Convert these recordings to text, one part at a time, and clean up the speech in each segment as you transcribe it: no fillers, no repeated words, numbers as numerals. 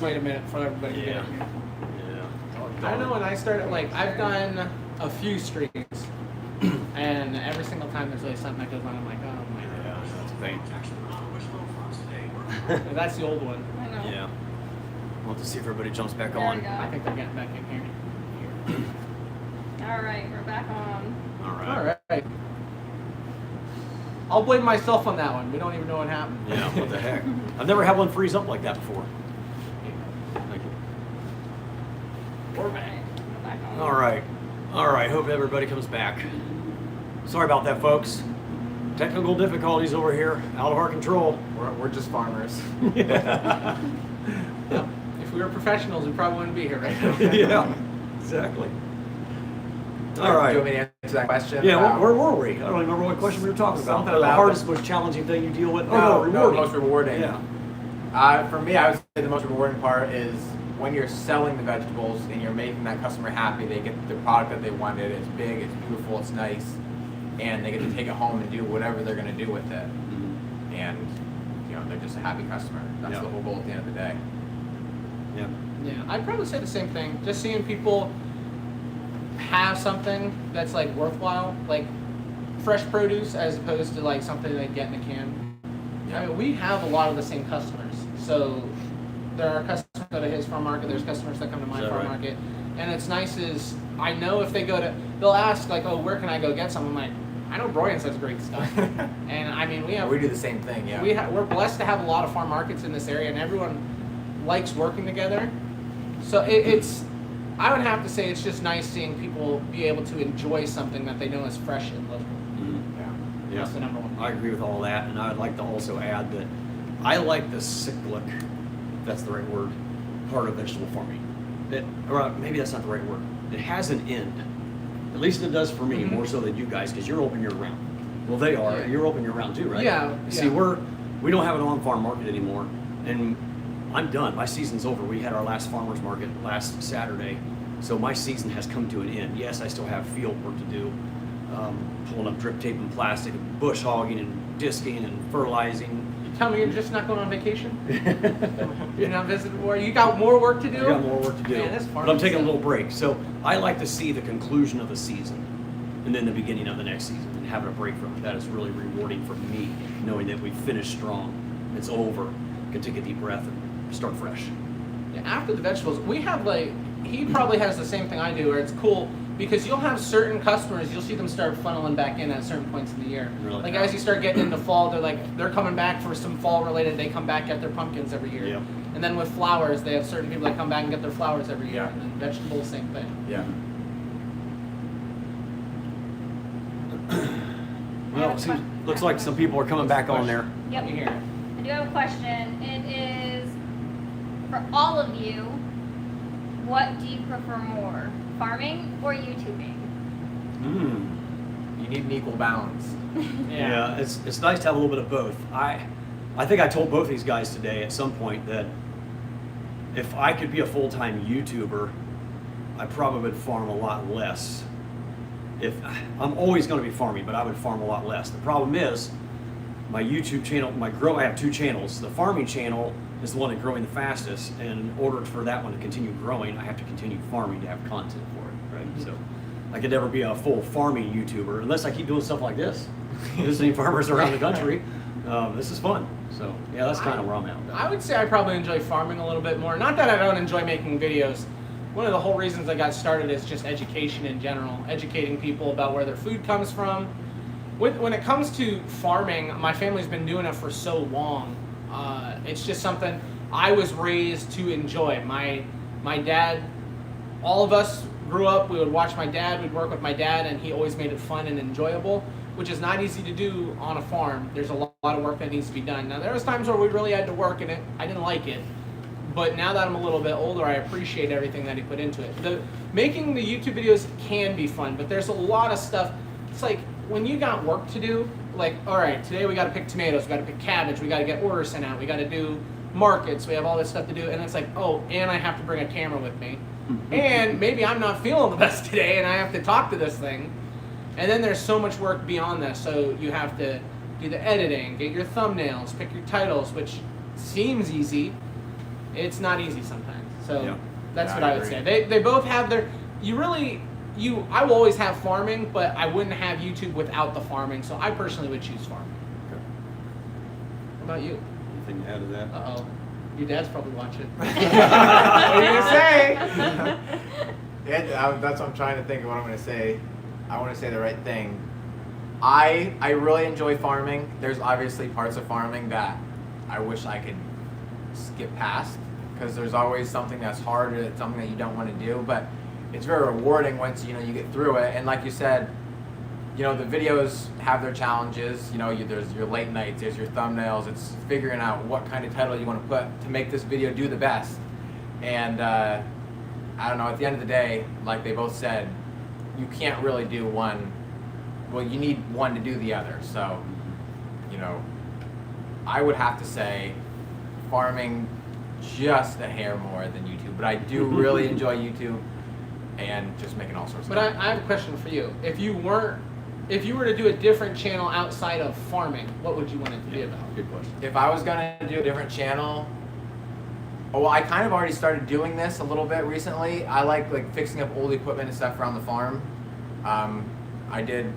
wait a minute for everybody to get in here. Yeah. I don't know when I started, like, I've done a few streams, and every single time there's always something that goes on. I'm like, oh my god. Yeah, that's a pain. That's the old one. I know. Yeah. We'll have to see if everybody jumps back There we on. go. I think they're getting back in here. All right, we're back on. All right. All right. I'll blame myself on that one. We don't even know what happened. Yeah, what the heck? I've never had one freeze up like that before. Thank you. We're All back. right, we're back on. All right. All right. Hope everybody comes back. Sorry about that, folks. Technical difficulties over here, out of our control. We're just farmers. Yeah. Yep. If we were professionals, we probably wouldn't be here right now. Yeah. Exactly. All right. Do you want me to answer that question? Yeah, about- where were we? I don't remember what question we were talking about. Something The about hardest, most challenging thing you deal with? No, rewarding. most rewarding. Yeah. For me, I would say the most rewarding part is when you're selling the vegetables and you're making that customer happy. They get the product that they wanted. It's big, it's beautiful, it's nice, and they get to take it home and do whatever they're going to do with it. Mhm. And they're just a happy customer. That's Yeah. the whole goal at the end of the day. Yeah. Yeah, I'd probably say the same thing. Just seeing people have something that's like worthwhile, like fresh produce, as opposed to like something they get in a can. Yeah. I mean, we have a lot of the same customers. So there are customers that are his farm market. There's customers that come to my Is that farm right? market, and it's nice is I know if they go to, they'll ask like, oh, where can I go get some? I'm like, I know Broyan says great stuff, and I mean we have. We do the same thing. Yeah. We're blessed to have a lot of farm markets in this area, and everyone likes working together. So it's, I would have to say it's just nice seeing people be able to enjoy something that they know is fresh and local. Mhm. Yeah. That's the number one. I agree with all that, and I would like to also add that I like the cyclic, if that's the right word, part of vegetable farming. Or maybe that's not the right word. It has an end. At least it does for me, Mhm. more so than you guys, because you're open year round. Well, they are. Yeah. You're open year round too, right? Yeah, See, yeah. we don't have an on-farm market anymore, and I'm done. My season's over. We had our last farmers market last Saturday, so my season has come to an end. Yes, I still have field work to do, pulling up drip tape and plastic, and bush hogging and disking and fertilizing. You tell me you're just not going on vacation? You're not visiting more? You got more work to do? I got more work to do, Man, this but farming I'm taking a stuff. little break. So I like to see the conclusion of the season and then the beginning of the next season and having a break from it. That is really rewarding for me, knowing that we finished strong, it's over, can take a deep breath and start fresh. Yeah, after the vegetables, we have like, he probably has the same thing I do, where it's cool because you'll have certain customers, you'll see them start funneling back in at certain points in the year. Really? Like as you start getting into fall, they're coming back for some fall related, they come back, get their pumpkins every year. Yep. And then with flowers, they have certain people that come back and get their flowers every year. Yeah. And then vegetables, same thing. Yeah. Well, it seems, looks like some people are coming back on there. Yep. You hear it. I do have a question. It is for all of you. What do you prefer more, farming or YouTubing? You need an equal balance. Yeah, it's nice to have a little bit of both. I think I told both these guys today at some point that if I could be a full-time YouTuber, I probably would farm a lot less. If I'm always going to be farming, but I would farm a lot less. The problem is my YouTube channel, I have two channels. The farming channel is the one that's growing the fastest, and in order for that one to continue growing, I have to continue farming to have content for it, right? So I could never be a full farming YouTuber unless I keep doing stuff like this, visiting farmers around the country. This is fun. So yeah, that's kind of where I'm at. I would say I probably enjoy farming a little bit more. Not that I don't enjoy making videos. One of the whole reasons I got started is just education in general, educating people about where their food comes from. When it comes to farming, my family's been doing it for so long. It's just something I was raised to enjoy. My dad, all of us grew up, we would watch my dad, we'd work with my dad, and he always made it fun and enjoyable, which is not easy to do on a farm. There's a lot of work that needs to be done. Now, there was times where we really had to work in it. I didn't like it. But now that I'm a little bit older, I appreciate everything that he put into it. Making the YouTube videos can be fun, but there's a lot of stuff. It's like when you got work to do, like, all right, today we got to pick tomatoes, we got to pick cabbage, we got to get orders sent out, we got to do markets, we have all this stuff to do, and it's like, oh, and I have to bring a camera with me. And maybe I'm not feeling the best today, and I have to talk to this thing. And then there's so much work beyond this, so you have to do the editing, get your thumbnails, pick your titles, which seems easy, It's not easy sometimes. So Yeah. that's Yeah, what I I would agree. say. They both have their. I will always have farming, but I wouldn't have YouTube without the farming. So I personally would choose farming. Okay. What about you? Anything to add to that? Uh oh, your dad's probably watching. What are you gonna say? That's what I'm trying to think of what I'm gonna say. I want to say the right thing. I really enjoy farming. There's obviously parts of farming that I wish I could skip past because there's always something that's hard or something that you don't want to do. But it's very rewarding once you get through it. And like you said, the videos have their challenges. There's your late nights, there's your thumbnails. It's figuring out what kind of title you want to put to make this video do the best. And I don't know. At the end of the day, like they both said, you can't really do one. Well, you need one to do the other. So, I would have to say farming just a hair more than YouTube. But I do really enjoy YouTube and just making all sorts of But I have a question for you. If you were to do a different channel outside of farming, what would you want it to be about? Good question. If I was going to do a different channel, well, I kind of already started doing this a little bit recently. I like fixing up old equipment and stuff around the farm.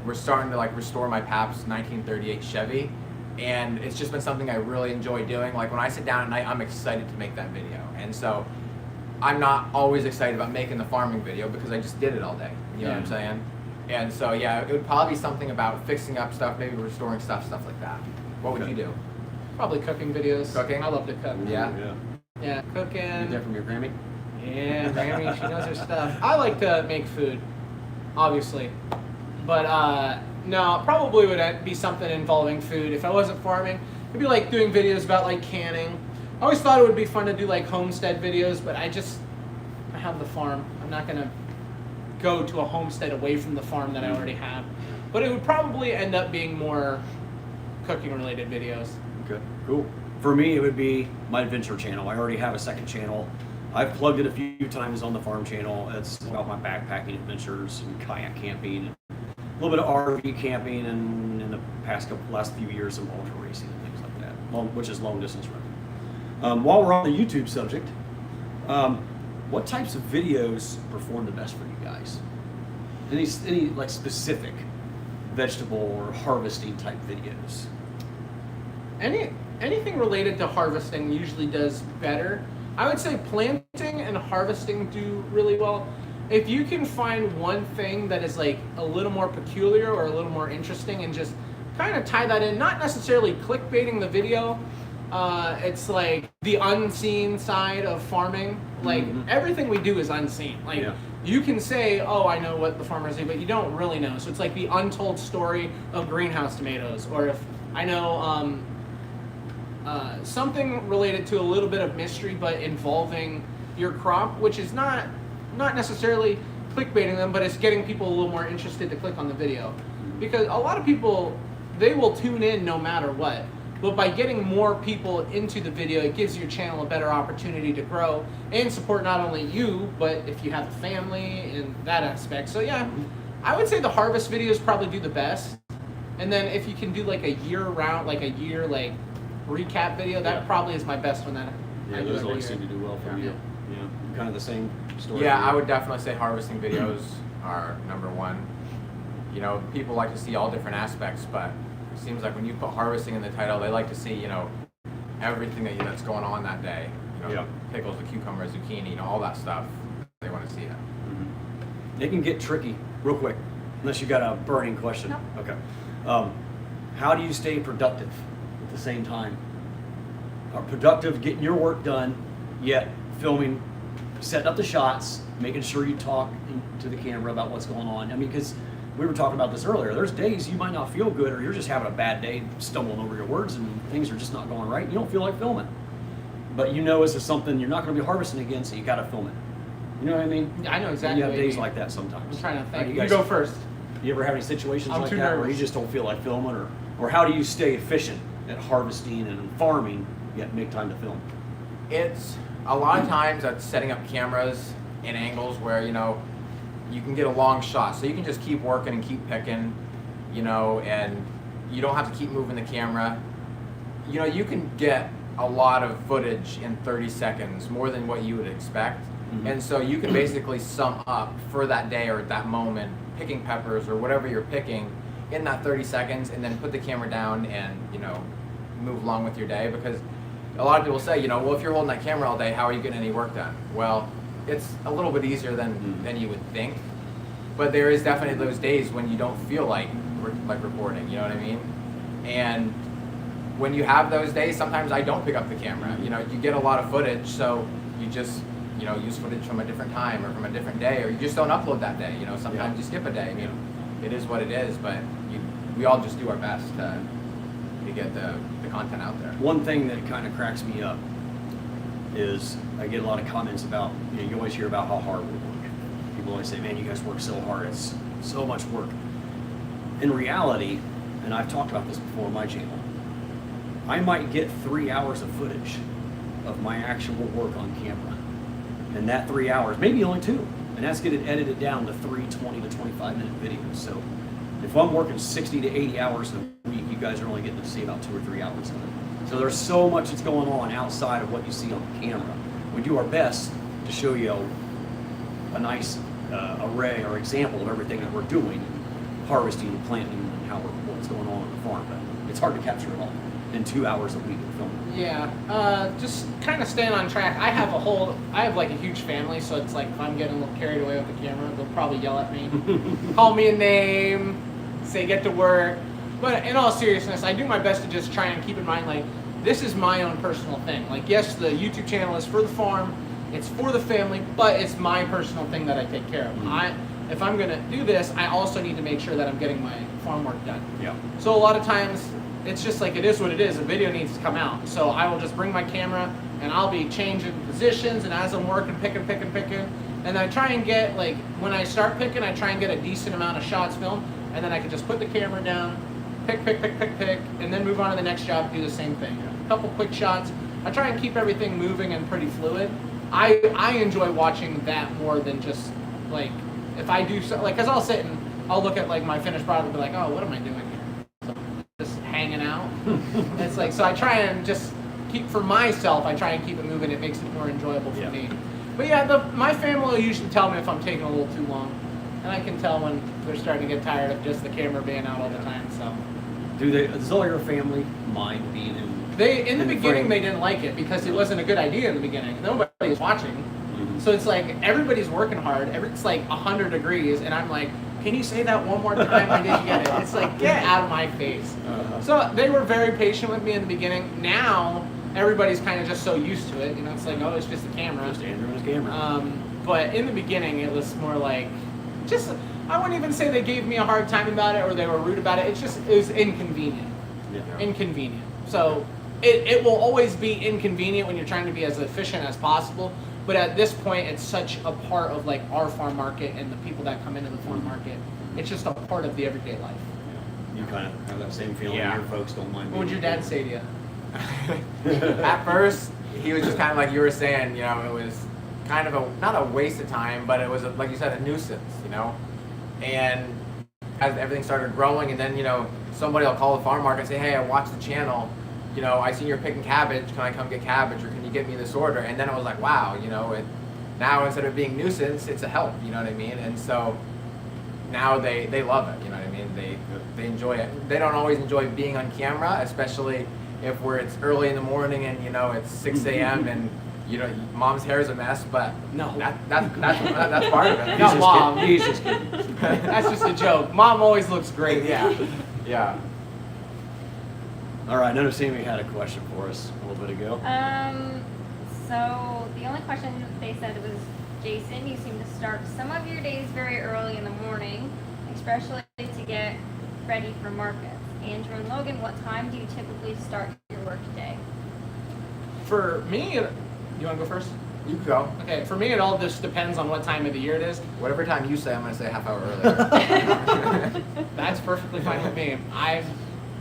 We're starting to restore my Pap's 1938 Chevy, and it's just been something I really enjoy doing. Like when I sit down at night, I'm excited to make that video. And so I'm not always excited about making the farming video because I just did it all day. You know what I'm saying? And so yeah, it would probably be something about fixing up stuff, maybe restoring stuff like that. What would you do? Probably cooking videos. Cooking? I love to cook. Yeah. Yeah, cooking. Get that from your Grammy? Yeah, Grammy, she knows her stuff. I like to make food, obviously. But no, probably would be something involving food. If I wasn't farming, it'd be like doing videos about like canning. I always thought it would be fun to do like homestead videos, but I have the farm. I'm not gonna go to a homestead away from the farm that I already have. But it would probably end up being more cooking related videos. Okay, cool. For me, it would be my adventure channel. I already have a second channel. I've plugged it a few times on the farm channel. It's about my backpacking adventures and kayak camping, and a little bit of RV camping, and in the last few years, some ultra racing and things like that, which is long distance running. While we're on the YouTube subject, what types of videos perform the best for you guys? Any like specific vegetable or harvesting type videos? Anything related to harvesting usually does better. I would say planting and harvesting do really well. If you can find one thing that is like a little more peculiar or a little more interesting and just kind of tie that in, not necessarily clickbaiting the video, it's like the unseen side of farming. Like everything we do is unseen. Like you can say, oh, I know what the farmers do, but you don't really know. So it's like the untold story of greenhouse tomatoes. Or if I know something related to a little bit of mystery, but involving your crop, which is not necessarily clickbaiting them, but it's getting people a little more interested to click on the video. Because a lot of people, they will tune in no matter what. But by getting more people into the video, it gives your channel a better opportunity to grow and support not only you, but if you have a family and that aspect. So yeah, I would say the harvest videos probably do the best. And then if you can do like a year-round, like recap video, that probably is my best one that I do those every always year. seem to do well for you. Yeah, kind of the same story. Yeah, for you. I would definitely say harvesting videos are number one. People like to see all different aspects, but it seems like when you put harvesting in the title, they like to see, everything that's going on that day. Pickles, the cucumbers, zucchini, all that stuff. They want to see it. They can get tricky real quick, unless you got a burning question. No. Okay. How do you stay productive at the same time? Productive, getting your work done, yet filming, setting up the shots, making sure you talk to the camera about what's going on. I mean, because we were talking about this earlier. There's days you might not feel good, or you're just having a bad day, stumbling over your words, and things are just not going right. You don't feel like filming, but this is something you're not going to be harvesting again, so you got to film it. You know what I mean? I know exactly. You have what you days mean. like that sometimes. I'm trying to think. You You guys- go first. You ever have any situations I'm like too that where nervous. you just don't feel like filming, or how do you stay efficient at harvesting and farming yet make time to film? It's a lot of times that's setting up cameras in angles where you can get a long shot, so you can just keep working and keep picking, and you don't have to keep moving the camera. You can get a lot of footage in 30 seconds, more than what you would expect. And so you can basically sum up for that day or that moment, picking peppers or whatever you're picking in that 30 seconds, and then put the camera down and, you know, move along with your day. Because a lot of people say, you know, well, if you're holding that camera all day, how are you getting any work done? Well, it's a little bit easier than you would think, but there is definitely those days when you don't feel like recording, you know what I mean? And when you have those days, sometimes I don't pick up the camera. You know, you get a lot of footage, so you just, you know, use footage from a different time or from a different day, or you just don't upload that day. You know, sometimes you skip a day. I mean, it is what it is, but we all just do our best to get the content out there. One thing that kind of cracks me up is I get a lot of comments about, you know, you always hear about how hard we work. People always say, man, you guys work so hard. It's so much work. In reality, and I've talked about this before on my channel, I might get 3 hours of footage of my actual work on camera. And that 3 hours, maybe only 2, and that's getting edited down to 3 20 to 25 minute videos. So if I'm working 60 to 80 hours a week, you guys are only getting to see about 2 or 3 hours of it. So there's so much that's going on outside of what you see on the camera. We do our best to show you a nice array or example of everything that we're doing, harvesting and planting and what's going on the farm. But it's hard to capture it all in 2 hours a week of filming. Yeah, just kind of staying on track. I have like a huge family, so it's like if I'm getting a little carried away with the camera, they'll probably yell at me, call me a name, say get to work. But in all seriousness, I do my best to just try and keep in mind, like, this is my own personal thing. Like, yes, the YouTube channel is for the farm, it's for the family, but it's my personal thing that I take care of. If I'm gonna do this, I also need to make sure that I'm getting my farm work done. Yeah. So a lot of times, it's just like, it is what it is. A video needs to come out. So I will just bring my camera and I'll be changing positions, and as I'm working, picking. And I try and get, like, when I start picking, I try and get a decent amount of shots filmed, and then I can just put the camera down, pick, and then move on to the next job, do the same thing. A couple quick shots. I try and keep everything moving and pretty fluid. I enjoy watching that more than just, like, if I do so, like, because I'll sit and I'll look at, like, my finished product and be like, oh, what am I doing here? So just hanging out. It's like, so I try and just keep, for myself, I try and keep it moving. It makes it more enjoyable for me. But yeah, my family will usually tell me if I'm taking a little too long. And I can tell when they're starting to get tired of just the camera being out all the time, so. Does all your family mind being in the beginning, they didn't like it because it wasn't a good idea in the beginning. Nobody was watching. So it's like, everybody's working hard. It's like 100 degrees, and I'm like, can you say that one more time? I didn't get it. It's like, get out of my face. So they were very patient with me in the beginning. Now, everybody's kind of just so used to it. You know, it's like, oh, it's just a camera. Just Andrew and his camera. But in the beginning, it was more like, just, I wouldn't even say they gave me a hard time about it or they were rude about it. It was inconvenient. Yeah. Inconvenient. So it will always be inconvenient when you're trying to be as efficient as possible. But at this point, it's such a part of, like, our farm market and the people that come into the farm market. It's just a part of the everyday life. You kind of have that same feeling. Your folks don't mind. What would your dad say to you? At first, he was just kind of like you were saying, you know, it was kind of not a waste of time, but it was, like you said, a nuisance, you know? And as everything started growing, and then, you know, somebody will call the farm market and say, hey, I watched the channel, you know, I see you're picking cabbage, can I come get cabbage, or can you get me this order? And then I was like, wow, you know, now instead of being nuisance, it's a help, you know what I mean? And so now they love it, you know what I mean? They enjoy it. They don't always enjoy being on camera, especially if it's early in the morning and, you know, it's 6 a.m. and, you know, mom's hair is a mess, but no, that's part of it. No, mom. He's just kidding. That's just a joke. Mom always looks great. Yeah. All right, I noticed Amy had a question for us a little bit ago. So the only question they said was, Jason, you seem to start some of your days very early in the morning, especially to get ready for markets. Andrew and Logan, what time do you typically start your work day? For me, you want to go first? You go. Okay, for me, it all just depends on what time of the year it is. Whatever time you say, I'm going to say a half hour earlier. That's perfectly fine with me.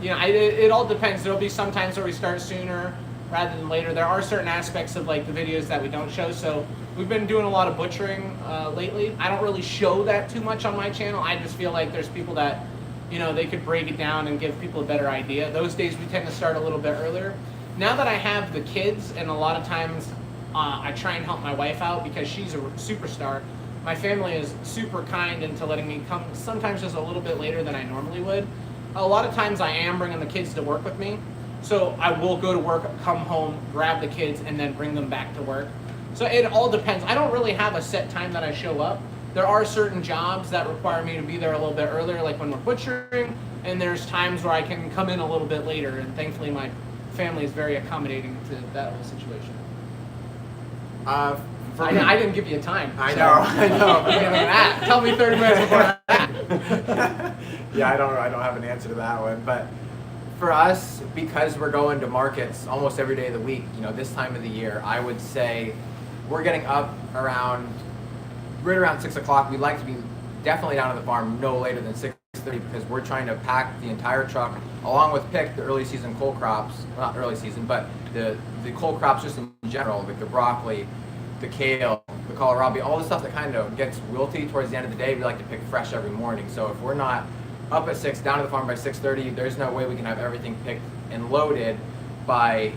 It all depends. There'll be some times where we start sooner rather than later. There are certain aspects of, like, the videos that we don't show. So we've been doing a lot of butchering lately. I don't really show that too much on my channel. I just feel like there's people that, you know, they could break it down and give people a better idea. Those days we tend to start a little bit earlier. now that I have the kids, and a lot of times I try and help my wife out because she's a superstar. My family is super kind into letting me come sometimes just a little bit later than I normally would. A lot of times I am bringing the kids to work with me. So I will go to work, come home, grab the kids, and then bring them back to work. So it all depends. I don't really have a set time that I show up. There are certain jobs that require me to be there a little bit earlier, like when we're butchering, and there's times where I can come in a little bit later, and thankfully my family is very accommodating to that whole situation. I didn't give you a time. I know. Look at that. Tell me 30 minutes before that. Yeah, I don't have an answer to that one. But for us, because we're going to markets almost every day of the week, this time of the year, I would say we're getting up right around 6 o'clock. We'd like to be definitely down at the farm no later than 6:30 because we're trying to pack the entire truck along with pick the early season cole crops. Well, not early season, but the cole crops just in general, like the broccoli, the kale, the kohlrabi, all the stuff that kind of gets wilty towards the end of the day. We like to pick fresh every morning. So if we're not up at 6, down to the farm by 6:30, there's no way we can have everything picked and loaded by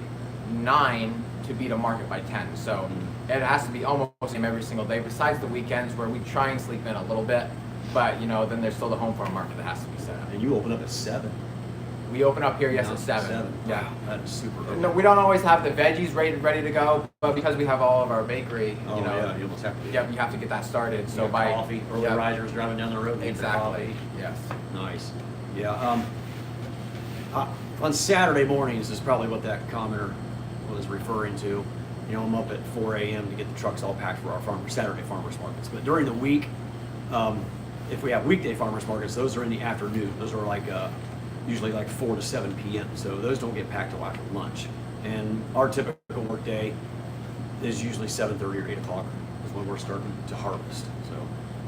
9 to be to market by 10. So it has to be almost the same every single day, besides the weekends where we try and sleep in a little bit. But then there's still the home farm market that has to be set up. And you open up at 7. We open up here, at 7. Yeah. Wow, that is super early. No, we don't always have the veggies ready to go, but because we have all of our bakery, yeah, you almost have to. Yep, you have to get that started. So So by coffee, early risers driving down the road. Exactly. Yes. Nice. Yeah. On Saturday mornings is probably what that commenter was referring to. I'm up at 4 a.m. to get the trucks all packed for our Saturday farmers markets. But during the week, if we have weekday farmers markets, those are in the afternoon. Those are usually 4 to 7 p.m. So those don't get packed till after lunch. And our typical work day is usually 7:30 or 8 o'clock is when we're starting to harvest. So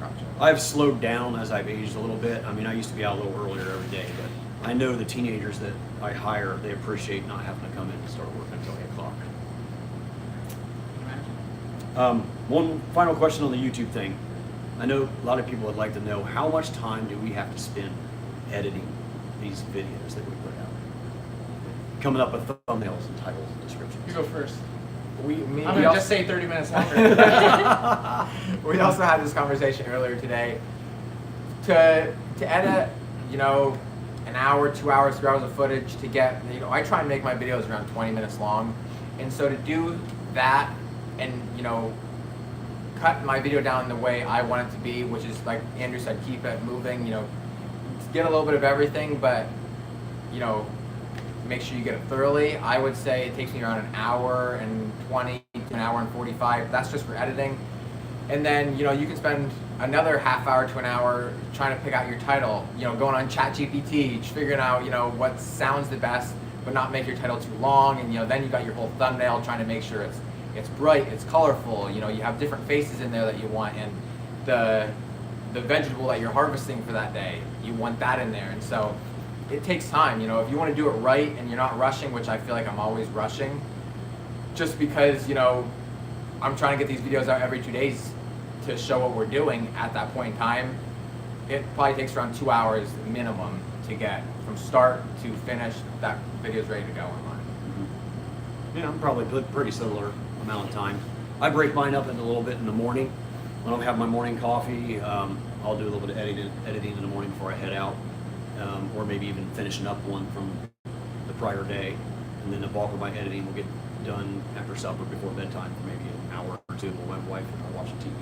Gotcha. I've slowed down as I've aged a little bit. I mean, I used to be out a little earlier every day, but I know the teenagers that I hire, they appreciate not having to come in and start working until 8 o'clock. One final question on the YouTube thing. I know a lot of people would like to know, how much time do we have to spend editing these videos that we put out? Coming up with thumbnails and titles and descriptions. You go first. I'm I'm going to just say 30 minutes longer. We also had this conversation earlier today. To edit, an hour, 2 hours, 3 hours of footage to get, I try and make my videos around 20 minutes long. And so to do that and, cut my video down the way I want it to be, which is like Andrew said, keep it moving, get a little bit of everything, but, make sure you get it thoroughly. I would say it takes me around an hour and 20 to an hour and 45. That's just for editing. And then, you can spend another half hour to an hour trying to pick out your title, going on ChatGPT, figuring out, what sounds the best, but not make your title too long. And, then you got your whole thumbnail, trying to make sure it's bright, it's colorful, you have different faces in there that you want, and the vegetable that you're harvesting for that day, you want that in there. And so it takes time, if you want to do it right and you're not rushing, which I feel like I'm always rushing, just because, I'm trying to get these videos out every 2 days to show what we're doing at that point in time. It probably takes around 2 hours minimum to get from start to finish, that video's ready to go online. Yeah, I'm probably pretty similar amount of time. I break mine up into a little bit in the morning. When I have my morning coffee, I'll do a little bit of editing in the morning before I head out, or maybe even finishing up one from the prior day. And then the bulk of my editing will get done after supper before bedtime for maybe an hour or two with my wife and I'll watch the TV.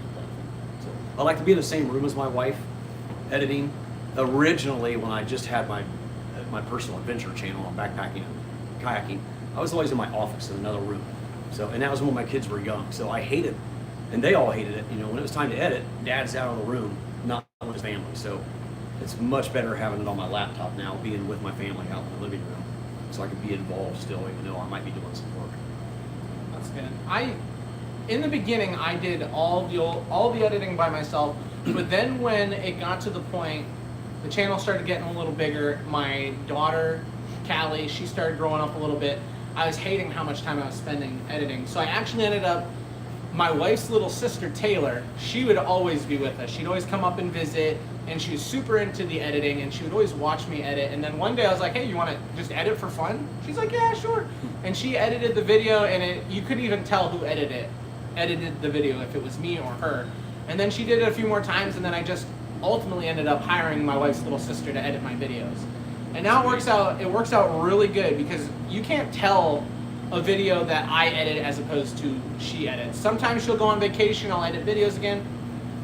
So I like to be in the same room as my wife editing. Originally, when I just had my personal adventure channel on backpacking and kayaking, I was always in my office in another room. And that was when my kids were young. So I hated, and they all hated it. When it was time to edit, Dad's out of the room, not with his family. So it's much better having it on my laptop now, being with my family out in the living room, so I can be involved still, even though I might be doing some work. That's good. In the beginning, I did all the editing by myself, but then when it got to the point, the channel started getting a little bigger. My daughter, Callie, she started growing up a little bit. I was hating how much time I was spending editing, so I actually ended up my wife's little sister Taylor, she would always be with us. She'd always come up and visit, and she was super into the editing, and she would always watch me edit. And then one day I was like, hey, you want to just edit for fun? She's like, yeah, sure. And she edited the video, and you couldn't even tell who edited the video, if it was me or her. And then she did it a few more times, and then I just ultimately ended up hiring my wife's little sister to edit my videos. And now it works out really good, because you can't tell a video that I edit as opposed to she edits. Sometimes she'll go on vacation, I'll edit videos again,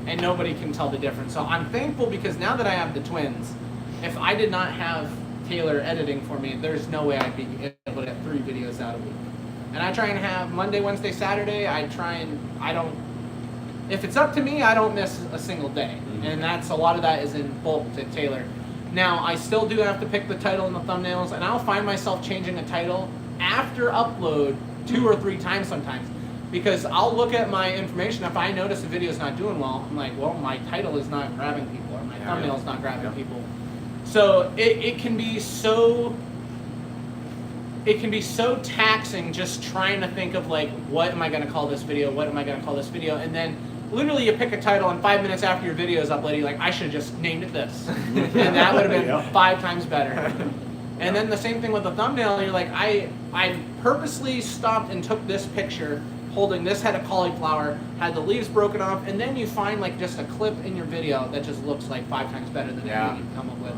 and nobody can tell the difference. So I'm thankful, because now that I have the twins, if I did not have Taylor editing for me, there's no way I'd be able to get 3 videos out a week. And I try and have Monday, Wednesday, Saturday, if it's up to me, I don't miss a single day. And a lot of that is in bulk to Taylor. Now, I still do have to pick the title and the thumbnails, and I'll find myself changing a title after upload 2 or 3 times sometimes, because I'll look at my information. If I notice a video is not doing well, I'm like, well, my title is not grabbing people, or my thumbnail is not grabbing people. So it can be so taxing just trying to think of like, what am I going to call this video? What am I going to call this video? And then literally you pick a title, and 5 minutes after your video is uploaded, you're like, I should have just named it this. And that would have been 5 times better. And then the same thing with the thumbnail. You're like, I purposely stopped and took this picture holding this head of cauliflower, had the leaves broken off, and then you find like just a clip in your video that just looks like 5 times better than anything you've come up with.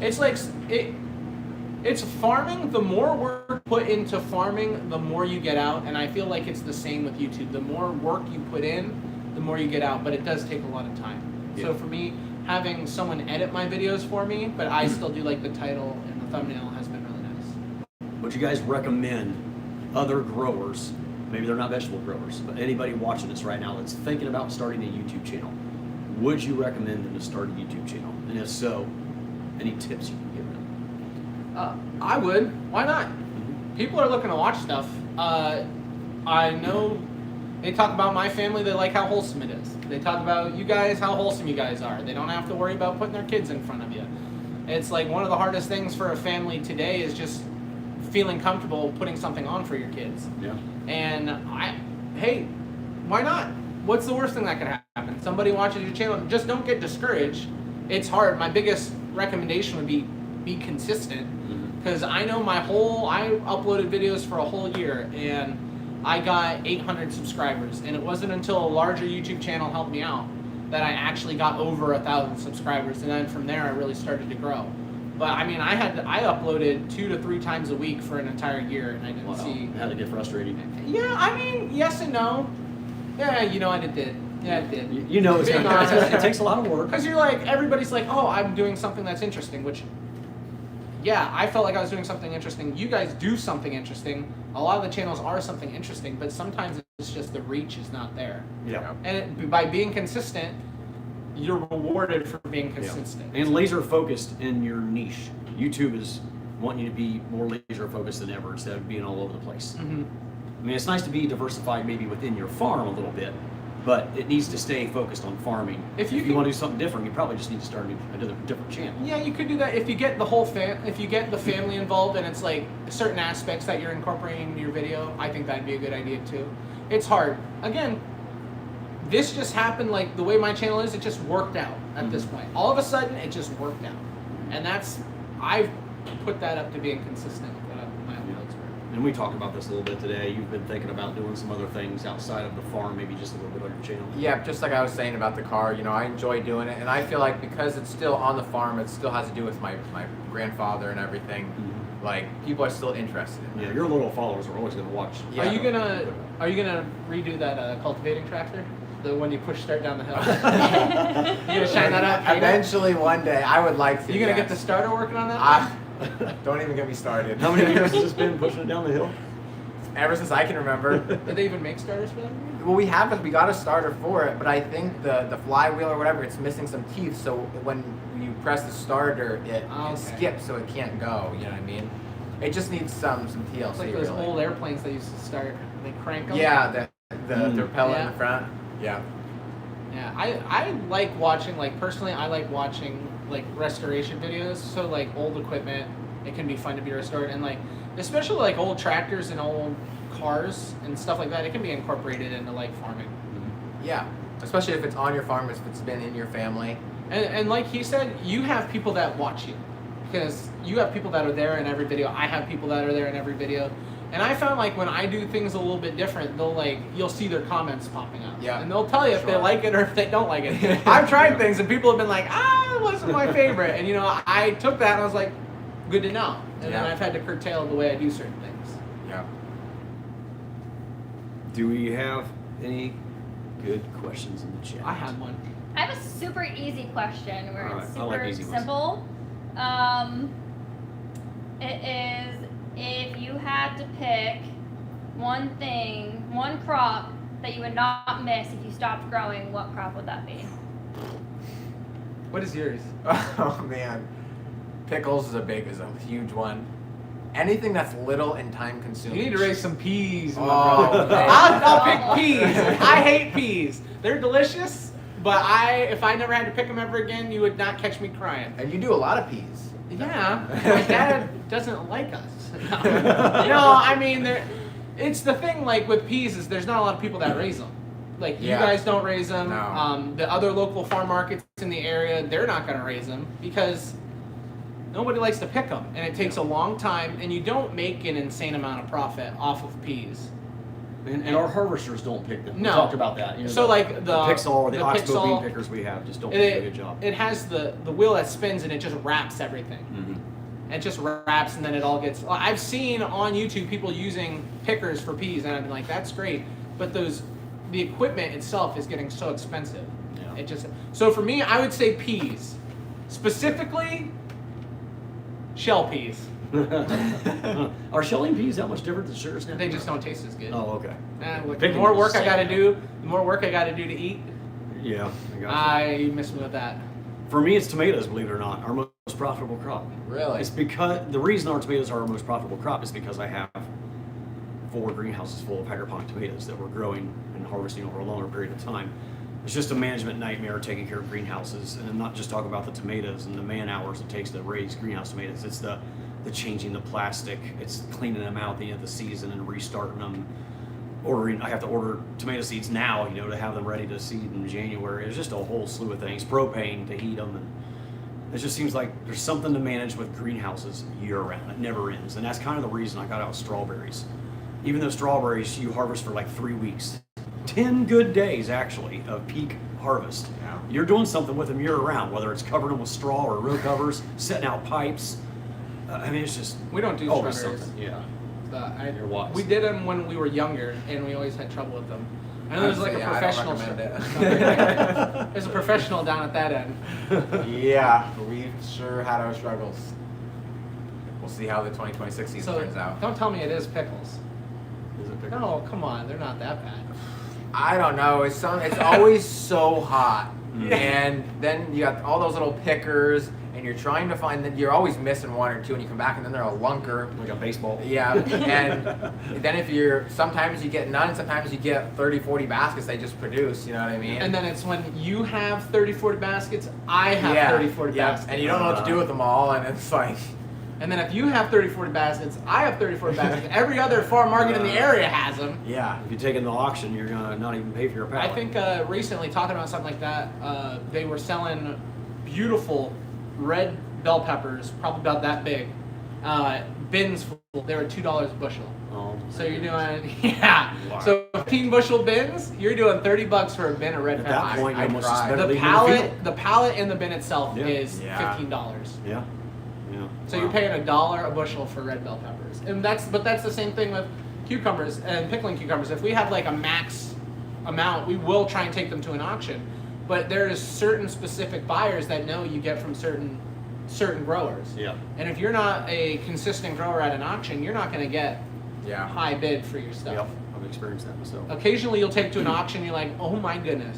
It's like, it's farming. The more work put into farming, the more you get out. And I feel like it's the same with YouTube. The more work you put in, the more you get out, but it does take a lot of time. Yeah. So for me, having someone edit my videos for me, but I still do like the title and the thumbnail, has been really nice. Would you guys recommend other growers, maybe they're not vegetable growers, but anybody watching this right now that's thinking about starting a YouTube channel, would you recommend them to start a YouTube channel? And if so, any tips you can give them? I would. Why not? People are looking to watch stuff. I know they talk about my family, they like how wholesome it is. They talk about you guys, how wholesome you guys are. They don't have to worry about putting their kids in front of you. It's like one of the hardest things for a family today is just feeling comfortable putting something on for your kids. Yeah. And hey, why not? What's the worst thing that could happen? Somebody watches your channel. Just don't get discouraged. It's hard. My biggest recommendation would be consistent, because I know I uploaded videos for a whole year, and I got 800 subscribers, and it wasn't until a larger YouTube channel helped me out that I actually got over 1,000 subscribers, and then from there I really started to grow. But I mean, I uploaded 2 to 3 times a week for an entire year, and I didn't see. How did it get frustrating? Yeah, I mean, yes and no. Yeah, you know what it did. Yeah, it did. You know, it takes a lot of work. Because you're like, everybody's like, oh, I'm doing something that's interesting, which, yeah, I felt like I was doing something interesting. You guys do something interesting. A lot of the channels are something interesting, but sometimes it's just the reach is not there. Yeah. And by being consistent, you're rewarded for being consistent. And laser focused in your niche. YouTube is wanting you to be more laser focused than ever instead of being all over the place. I mean, it's nice to be diversified maybe within your farm a little bit, but it needs to stay focused on farming. If you want to do something different, you probably just need to start a different channel. Yeah, you could do that if you get the family involved, and it's like certain aspects that you're incorporating in your video. I think that'd be a good idea too. It's hard. Again, this just happened, like the way my channel is, it just worked out at this point. All of a sudden, it just worked out. And I've put that up to being consistent with my uploads. And we talked about this a little bit today. You've been thinking about doing some other things outside of the farm, maybe just a little bit on your channel. Yeah, just like I was saying about the car, you know, I enjoy doing it, and I feel like because it's still on the farm, it still has to do with my grandfather and everything. Like, people are still interested in it. Yeah, your little followers are always going to watch. Yeah. Are you gonna redo that cultivating tractor? The one you push start down the hill? You gonna shine that up? Eventually, one day, I would like to. You gonna get the starter working on that? Don't even get me started. How many years has this been pushing it down the hill? Ever since I can remember. Did they even make starters for that? Well, we got a starter for it, but I think the flywheel or whatever, it's missing some teeth, so when you press the starter, it skips, so it can't go, you know what I mean? It just needs some TLC. It's like those old airplanes that used to start, they crank them. Yeah, the propeller in the front. Yeah. Yeah, I like watching, like personally, I like watching like restoration videos. So like old equipment, it can be fun to be restored, and like especially like old tractors and old cars and stuff like that, it can be incorporated into like farming. Yeah, especially if it's on your farm, if it's been in your family. And like he said, you have people that watch you, because you have people that are there in every video. I have people that are there in every video. And I found like when I do things a little bit different, you'll see their comments popping up. Yeah. And they'll tell you if they like it or if they don't like it. I've tried things and people have been like, it wasn't my favorite. And I took that and I was like, good to know. And then I've had to curtail the way I do certain things. Yeah. Do we have any good questions in the chat? I had one. I have a super easy question where it's I like super easy ones. simple. It is, if you had to pick one crop that you would not miss if you stopped growing, what crop would that be? What is yours? Oh man, pickles is a huge one. Anything that's little and time consuming. You need to raise some peas. my Oh, brother. man. I'll pick peas. I hate peas. They're delicious, but if I never had to pick them ever again, you would not catch me crying. And you do a lot of peas. Yeah, my dad doesn't like us. No, I mean, it's the thing, like, with peas is there's not a lot of people that raise them. Like, you guys don't raise them. No. The other local farm markets in the area, they're not going to raise them because nobody likes to pick them. And it takes a long time, and you don't make an insane amount of profit off of peas. And our harvesters don't pick them. No. We talked about that. So, like, the Pixel or the Oxbow Pixel, bean pickers we have just don't do a good job. It has the wheel that spins, and it just wraps everything. Mm-hmm. It just wraps, and then it all gets. I've seen on YouTube people using pickers for peas, and I've been like, "That's great," but the equipment itself is getting so expensive. Yeah. So for me, I would say peas, specifically shell peas. Are shelling peas that much different than sugar snap? They just don't taste as good. Oh, okay. The Picking more is work the I got to same. do, the more work I got to do to eat. Yeah, I got you. I miss me with that. For me, it's tomatoes, believe it or not, our most profitable crop. Really? It's because the reason our tomatoes are our most profitable crop is because I have 4 greenhouses full of hydroponic tomatoes that we're growing and harvesting over a longer period of time. It's just a management nightmare taking care of greenhouses, and I'm not just talking about the tomatoes and the man hours it takes to raise greenhouse tomatoes. It's the changing the plastic, it's cleaning them out at the end of the season and restarting them. I have to order tomato seeds now, to have them ready to seed in January. It's just a whole slew of things, propane to heat them, and it just seems like there's something to manage with greenhouses year round. It never ends, and that's kind of the reason I got out strawberries. Even though strawberries you harvest for like 3 weeks, 10 good days actually of peak harvest. Yeah. You're doing something with them year round, whether it's covering them with straw or row covers, setting out pipes. It's just We don't do always strawberries. something. Yeah. You're wise. We did them when we were younger, and we always had trouble with them. I know there's like a Yeah, I don't professional. recommend it. There's a professional down at that end. Yeah, we've sure had our struggles. We'll see how the 2026 season So turns out. don't tell me it is pickles. Is it pickle? No, come on, they're not that bad. I don't know. It's always so hot, Mm. and then you got all those little pickers, and you're trying to find that you're always missing one or two, and you come back and then they're a lunker. Like a baseball. Yeah, and then sometimes you get none, sometimes you get 30, 40 baskets they just produce. You know what I mean? And then it's when you have 30, 40 baskets, I have 30, 40 baskets. and you don't know what to do with them all, and it's like. And then if you have 30, 40 baskets, I have 30, 40 baskets. Every other farm market in the area has them. Yeah. If you take it in the auction, you're gonna not even pay for your pallet. I think recently, talking about something like that, they were selling beautiful red bell peppers, probably about that big, bins full. They were $2 a bushel. Oh, So you're doing, yeah. Wow. So 15 bushel bins, you're doing $30 for a bin of red at peppers. that point, you I'd almost cry. just better The leave them in the pallet, field. the pallet in the bin itself Yeah. is Yeah. $15. Yeah. Yeah. So Wow. you're paying $1 a bushel for red bell peppers, and that's the same thing with cucumbers and pickling cucumbers. If we have like a max amount, we will try and take them to an auction, but there's certain specific buyers that know you get from certain growers. Yeah. And if you're not a consistent grower at an auction, you're not going to get Yeah. high bid for your stuff. Yep. I've experienced that myself. Occasionally you'll take to an auction, you're like, oh my goodness,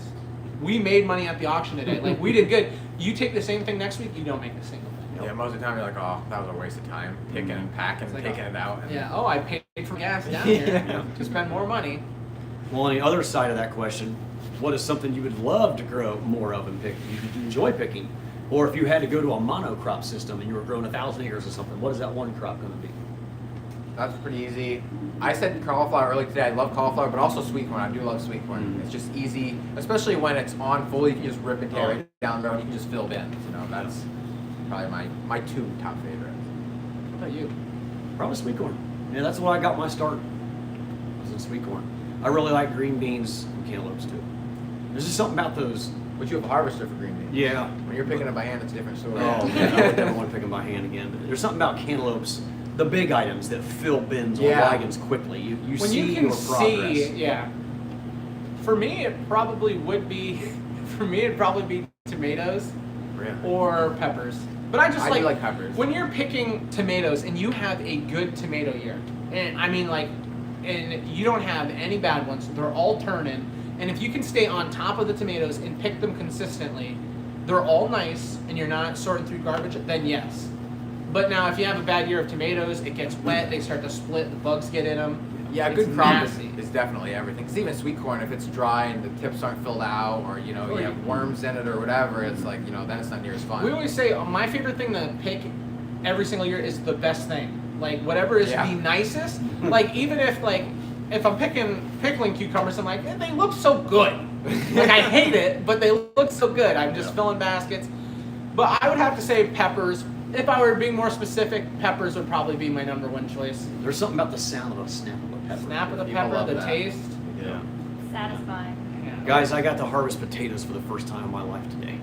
we made money at the auction today. Like, we did good. You take the same thing next week, you don't make a single thing. Yep. Yeah, most of the time you're like, oh, that was a waste of time picking and packing It's and like, taking it out. And Yeah, oh, I paid for gas down here Yeah. to spend more money. Well, on the other side of that question, what is something you would love to grow more of and pick? You enjoy picking, or if you had to go to a monocrop system and you were growing 1,000 acres or something, what is that one crop going to be? That's pretty easy. I said cauliflower earlier today. I love cauliflower, but also sweet corn. I do love sweet corn. It's just easy, especially when it's on full. You can just rip and tear right down the road. You can just fill bins. You know, that's probably my two top favorites. What about you? Probably sweet corn. Yeah, that's what I got my start. Was in sweet corn. I really like green beans and cantaloupes too. There's just something about those. But you have a harvester for green beans. Yeah. When you're picking it by hand, it's a different story. Oh man, I would never want to pick them by hand again. But there's something about cantaloupes, the big items that fill bins or Yeah. wagons quickly. You When see you can your progress. see, yeah. For me, it probably would be. For me, it'd probably be tomatoes Yeah. or peppers. But I just I do like peppers. When you're picking tomatoes and you have a good tomato year, and I mean and you don't have any bad ones, they're all turning, and if you can stay on top of the tomatoes and pick them consistently, they're all nice, and you're not sorting through garbage, then yes. But now if you have a bad year of tomatoes, it gets wet, they start to split, the bugs get in them. Yeah, a It's good crop nasty. is definitely everything. Because even sweet corn, if it's dry and the tips aren't filled out, or you have worms in it or whatever, it's like then it's not near as fun. We always say my favorite thing to pick every single year is the best thing. Like whatever is the nicest. Like even if I'm pickling cucumbers, I'm like, they look so good. Like I hate it, but they look so good. I'm just filling baskets. But I would have to say peppers. If I were being more specific, peppers would probably be my number one choice. There's something about the sound of a snap of a pepper. Snap of the People pepper, love the that. taste. Yeah. Satisfying. Yeah. Guys, I got to harvest potatoes for the first time in my life today.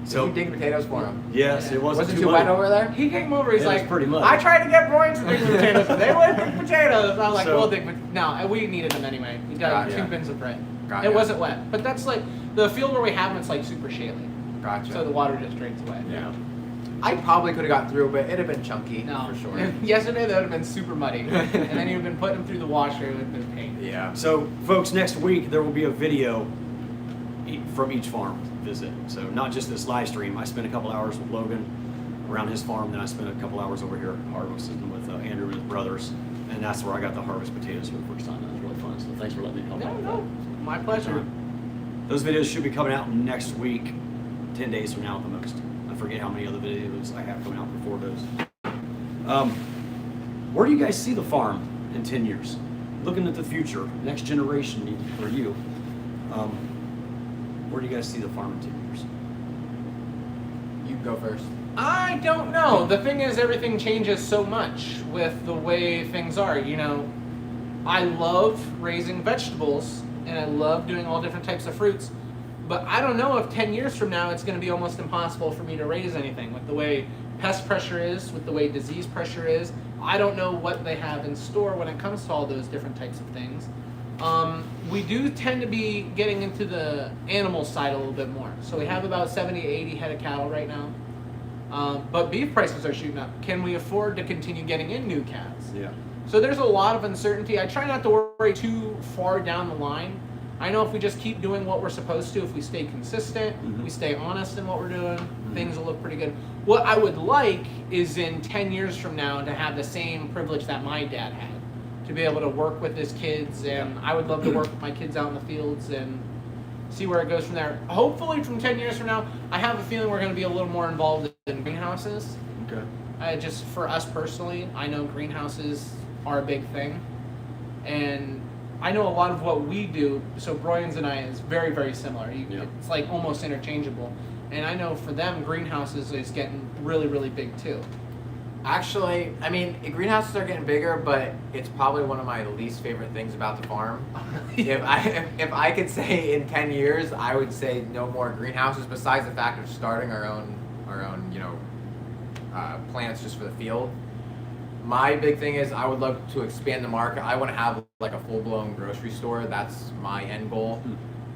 So you dig potatoes for them? Yes, it wasn't Was it too too wet muddy. over there? He came over. He's It was like, pretty much. I tried to get Broyan to dig the potatoes, but they wouldn't dig potatoes. I'm like, So- we'll dig. No, we needed them anyway. We got Gotcha. 2 bins of bread. Gotcha. It wasn't wet, but that's like the field where we have them. It's like super shaly, Gotcha. so the water just drains away. Yeah. I probably could have got through, but it'd have been chunky No, for sure. Yesterday that would have been super muddy, and then you'd have been putting them through the washer. It would have been pain. Yeah. So, folks, next week there will be a video from each farm visit. So, not just this live stream. I spent a couple hours with Logan around his farm, then I spent a couple hours over here harvesting with Andrew and his brothers, and that's where I got to harvest potatoes for the first time. That was really fun. So, thanks for letting me help No, out with no, that. my pleasure. Those videos should be coming out next week, 10 days from now at the most. I forget how many other videos I have coming out before those. Where do you guys see the farm in 10 years? Looking at the future, next generation for you, where do you guys see the farm in 10 years? You can go first. I don't know. The thing is, everything changes so much with the way things are. I love raising vegetables, and I love doing all different types of fruits. But I don't know if 10 years from now it's going to be almost impossible for me to raise anything with the way pest pressure is, with the way disease pressure is. I don't know what they have in store when it comes to all those different types of things. We do tend to be getting into the animal side a little bit more. So we have about 70 to 80 head of cattle right now. But beef prices are shooting up. Can we afford to continue getting in new calves? Yeah. So there's a lot of uncertainty. I try not to worry too far down the line. I know if we just keep doing what we're supposed to, if we stay consistent, we stay honest in what we're doing, things will look pretty good. What I would like is in 10 years from now to have the same privilege that my dad had, to be able to work with his kids, and I would love to work with my kids out in the fields and see where it goes from there. Hopefully from 10 years from now, I have a feeling we're going to be a little more involved in greenhouses. Okay. Just for us personally, I know greenhouses are a big thing, and I know a lot of what we do, so Broyan's and I is very, very similar. It's like almost interchangeable. And I know for them, greenhouses is getting really, really big too. Actually, I mean, greenhouses are getting bigger, but it's probably one of my least favorite things about the farm. If I could say in 10 years, I would say no more greenhouses. Besides the fact of starting our own plants just for the field. My big thing is I would love to expand the market. I want to have like a full-blown grocery store. That's my end goal.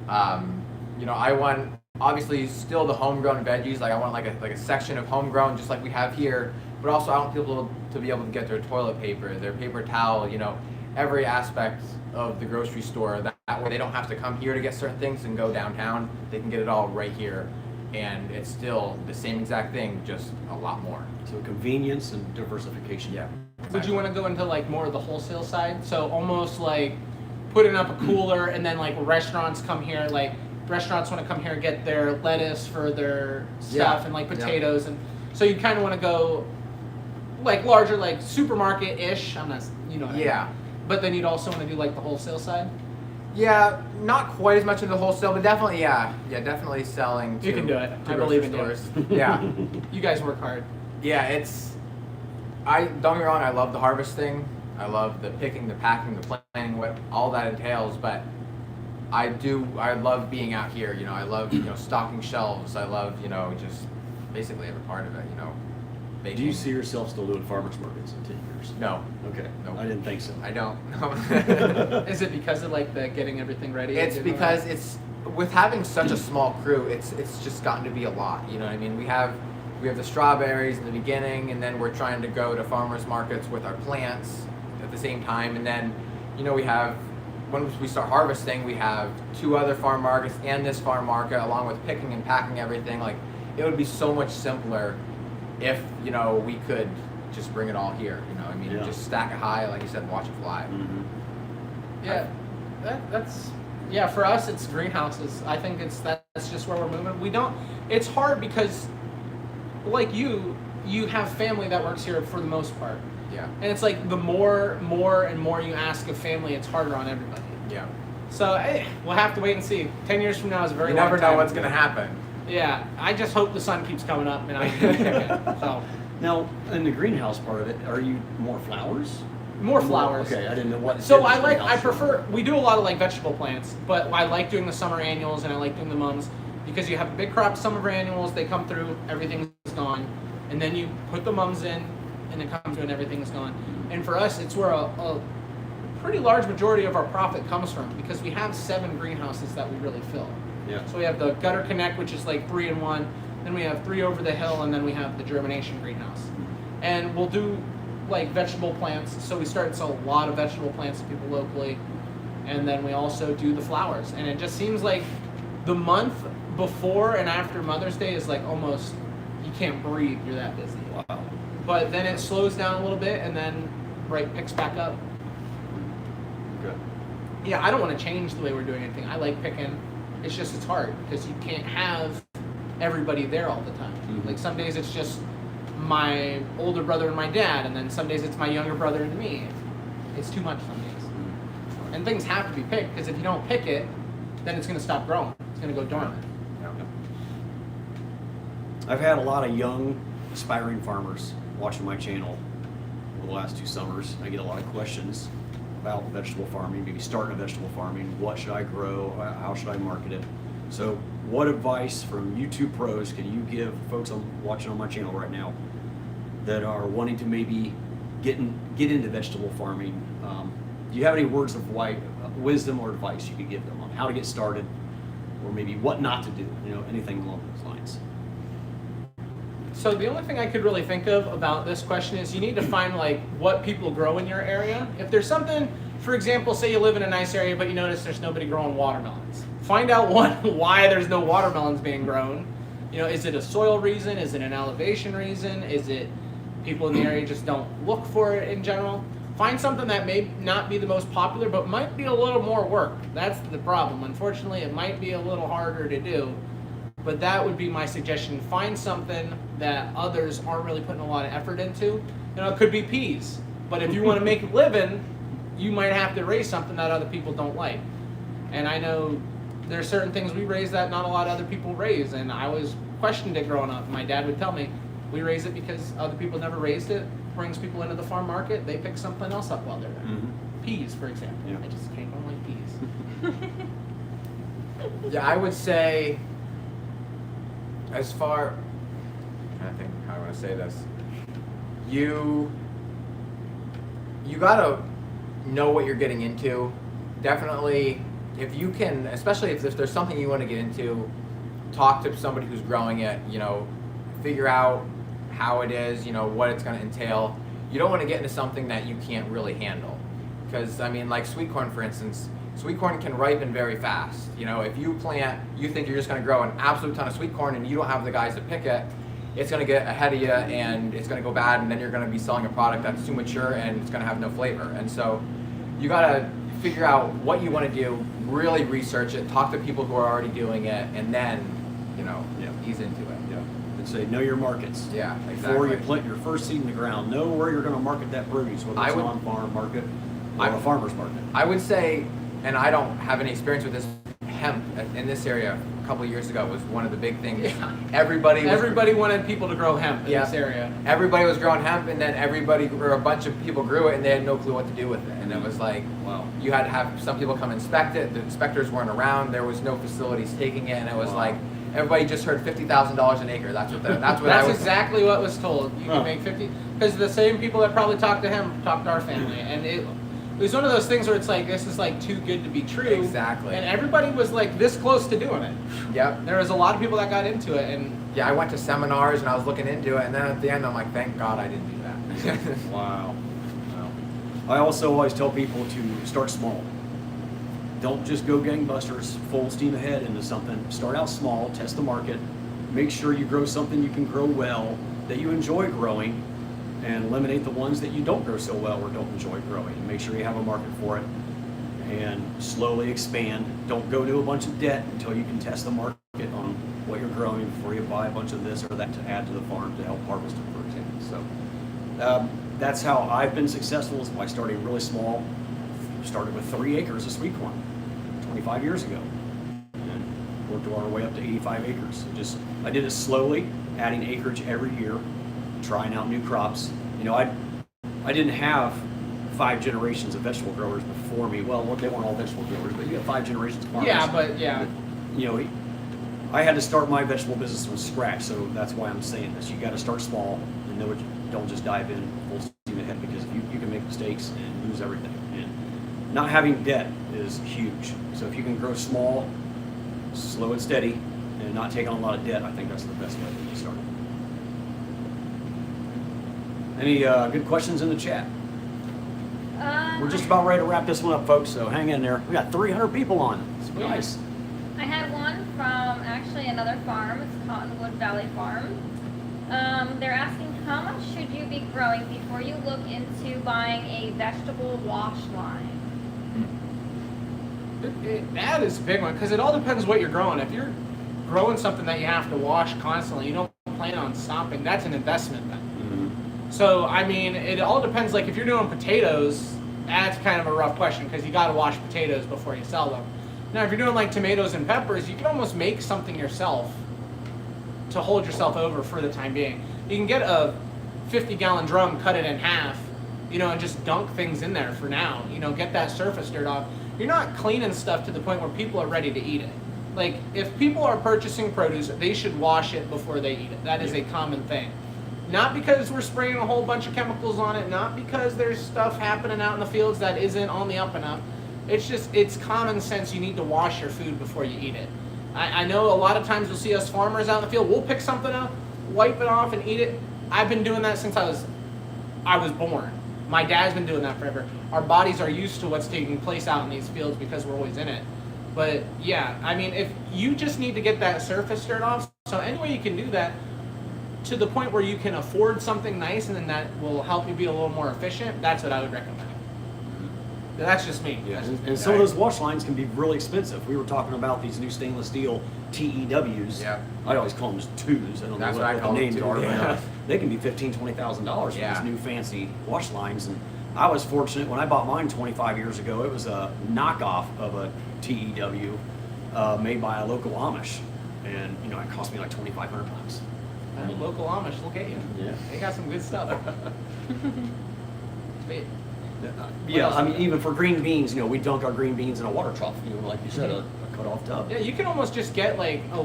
I want obviously still the homegrown veggies. Like I want like a section of homegrown, just like we have here. But also I want people to be able to get their toilet paper, their paper towel. Every aspect of the grocery store. That way they don't have to come here to get certain things and go downtown. They can get it all right here, and it's still the same exact thing, just a lot more. So convenience and diversification. Yeah. Would you want to go into like more of the wholesale side? So almost like putting up a cooler, and then like restaurants come here, like restaurants want to come here and get their lettuce for their stuff and like potatoes, and so you kind of want to go like larger, like supermarket-ish. I'm not You know what I mean? Yeah. But then you'd also want to do like the wholesale side. Yeah, not quite as much into wholesale, but definitely, definitely selling to You can do it. to I believe in grocery you. stores. Yeah. You guys work hard. Yeah, don't get me wrong, I love the harvesting. I love the picking, the packing, the planning, what all that entails, but I love being out here, you know, I love, you know, stocking shelves. I love, you know, just basically every part of it, you know. Do you see yourself still doing farmers markets in 10 years? No. Okay. Nope. I didn't think so. I don't. No. Is it because of like the getting everything ready? It's because it's with having such a small crew, it's just gotten to be a lot. You know what I mean? We have the strawberries in the beginning, and then we're trying to go to farmers markets with our plants at the same time, and then, you know, when we start harvesting, we have 2 other farm markets and this farm market, along with picking and packing everything. Like, it would be so much simpler if, you know, we could just bring it all here. You know, I mean, just stack it high, like you said, watch it fly. Mm-hmm. Yeah, that's for us it's greenhouses. I think that's just where we're moving. It's hard because like you have family that works here for the most part. Yeah. And it's like the more and more you ask of family, it's harder on everybody. Yeah. So we'll have to wait and see. 10 years from now is a very You long never time. know what's gonna happen. Yeah, I just hope the sun keeps coming up and I can pick it. So Now, in the greenhouse part of it, are you more flowers? more flowers. Okay, I didn't know what. So I prefer, we do a lot of like vegetable plants, but I like doing the summer annuals and I like doing the mums because you have a big crop of summer annuals, they come through, everything's gone, and then you put the mums in and it comes through and everything's gone. And for us, it's where a pretty large majority of our profit comes from because we have 7 greenhouses that we really fill. Yeah. So we have the Gutter Connect, which is like 3 in 1, then we have 3 over the hill, and then we have the germination greenhouse. And we'll do like vegetable plants, so we start to sell a lot of vegetable plants to people locally, and then we also do the flowers. And it just seems like the month before and after Mother's Day is like almost, you can't breathe, you're that busy. Wow. But then it slows down a little bit and then picks back up. Okay. Yeah, I don't want to change the way we're doing anything. I like picking. It's just it's hard because you can't have everybody there all the time. Mm-hmm. Like some days it's just my older brother and my dad, and then some days it's my younger brother and me. It's too much some days. And things have to be picked because if you don't pick it, then it's going to stop growing. It's going to go dormant. I've had a lot of young, aspiring farmers watching my channel over the last 2 summers. I get a lot of questions about vegetable farming, maybe starting a vegetable farming. What should I grow? How should I market it? So what advice from YouTube pros can you give folks watching on my channel right now that are wanting to maybe get into vegetable farming? Do you have any words of wisdom or advice you could give them on how to get started, or maybe what not to do? You know, anything along those lines. So the only thing I could really think of about this question is you need to find like what people grow in your area. If there's something, for example, say you live in a nice area but you notice there's nobody growing watermelons. Find out why there's no watermelons being grown. You know, is it a soil reason? Is it an elevation reason? Is it people in the area just don't look for it in general? Find something that may not be the most popular but might be a little more work. That's the problem. Unfortunately, it might be a little harder to do. But that would be my suggestion. Find something that others aren't really putting a lot of effort into. You know, it could be peas. But if you want to make a living, you might have to raise something that other people don't like. And I know there's certain things we raise that not a lot of other people raise. And I always questioned it growing up. My dad would tell me, we raise it because other people never raised it. Brings people into the farm market. They pick something else up while they're there. Mm-hmm. Peas, for example. Yeah. I just can't don't like peas. Yeah, I would say, I think how I want to say this. You gotta know what you're getting into. Definitely, if you can, especially if there's something you want to get into, talk to somebody who's growing it. You know, figure out how it is. You know what it's going to entail. You don't want to get into something that you can't really handle, because I mean, like sweet corn, for instance. Sweet corn can ripen very fast. You know, if you think you're just going to grow an absolute ton of sweet corn and you don't have the guys to pick it, it's going to get ahead of you and it's going to go bad, and then you're going to be selling a product that's too mature and it's going to have no flavor. And so you got to figure out what you want to do, really research it, talk to people who are already doing it, and then, you know, ease into it. Yeah. and say, know your markets. Yeah, Before you exactly. plant your first seed in the ground, know where you're going to market that produce, whether I it's would- an on-farm market or a farmer's market. I would say, and I don't have any experience with this, hemp in this area a couple of years ago was one of the big things. Yeah. Everybody wanted people to grow hemp in Yeah. this area. Everybody was growing hemp, and then a bunch of people grew it, and they had no clue what to do with it. And it was like, Wow. you had to have some people come inspect it. The inspectors weren't around. There was no facilities taking it, and it was Wow. like everybody just heard $50,000 an acre. That's what I That's was. exactly what was told. You Huh. can make 50, because the same people that probably talked to him talked to our family, and it was one of those things where it's like, this is like too good to be true. Exactly. And everybody was like this close to doing it. Yep. There was a lot of people that got into it, and Yeah, I went to seminars and I was looking into it, and then at the end I'm like, thank God I didn't do that. Wow. I also always tell people to start small. Don't just go gangbusters, full steam ahead into something. Start out small, test the market, make sure you grow something you can grow well, that you enjoy growing, and eliminate the ones that you don't grow so well or don't enjoy growing. And make sure you have a market for it, and slowly expand. Don't go to a bunch of debt until you can test the market on what you're growing before you buy a bunch of this or that to add to the farm to help harvest it, for example. So that's how I've been successful, is by starting really small. Started with 3 acres of sweet corn 25 years ago, and worked our way up to 85 acres. I did it slowly, adding acreage every year, trying out new crops. You know, I didn't have 5 generations of vegetable growers before me. Well, they weren't all vegetable growers, but you have 5 generations of farmers. yeah, but yeah. You know, I had to start my vegetable business from scratch, so that's why I'm saying this. You got to start small, and don't just dive in full steam ahead, because you can make mistakes and lose everything. And not having debt is huge. So if you can grow small, slow and steady, and not take on a lot of debt, I think that's the best way to get started. Any good questions in the chat? We're just about ready to wrap this one up, folks, so hang in there. We got 300 people on. It's Sweet. nice. I had one from actually another farm. It's Cottonwood Valley Farm. They're asking, how much should you be growing before you look into buying a vegetable wash line? That is a big one, because it all depends what you're growing. If you're growing something that you have to wash constantly, you don't plan on stopping, that's an investment then. So, I mean, it all depends. Like, if you're doing potatoes, that's kind of a rough question, because you got to wash potatoes before you sell them. Now, if you're doing like tomatoes and peppers, you can almost make something yourself to hold yourself over for the time being. You can get a 50-gallon drum, cut it in half, you know, and just dunk things in there for now. You know, get that surface dirt off. You're not cleaning stuff to the point where people are ready to eat it. Like, if people are purchasing produce, they should wash it before they eat it. That is a common thing. Not because we're spraying a whole bunch of chemicals on it, not because there's stuff happening out in the fields that isn't on the up and up. It's just, it's common sense. You need to wash your food before you eat it. I know a lot of times you'll see us farmers out in the field, we'll pick something up, wipe it off and eat it. I've been doing that since I was born. My dad's been doing that forever. Our bodies are used to what's taking place out in these fields because we're always in it. But yeah, I mean, if you just need to get that surface dirt off, so any way you can do that, to the point where you can afford something nice and then that will help you be a little more efficient, that's what I would recommend. That's just me. Yeah, and some of those wash lines can be really expensive. We were talking about these new stainless steel TEWs. Yeah. I always call them just tubes. I don't That's know what I what call the them names too, are, yeah. but they can be $15,000-$20,000 for Yeah. these new fancy wash lines. And I was fortunate when I bought mine 25 years ago. It was a knockoff of a TEW made by a local Amish, and you know it cost me like $2,500. Local Amish, look at you. Yeah. They got some good stuff. Sweet. Yeah, else I is mean, there? even for green beans, you know, we dunk our green beans in a water trough, you know, like you said, a cut-off tub. Yeah, you can almost just get like a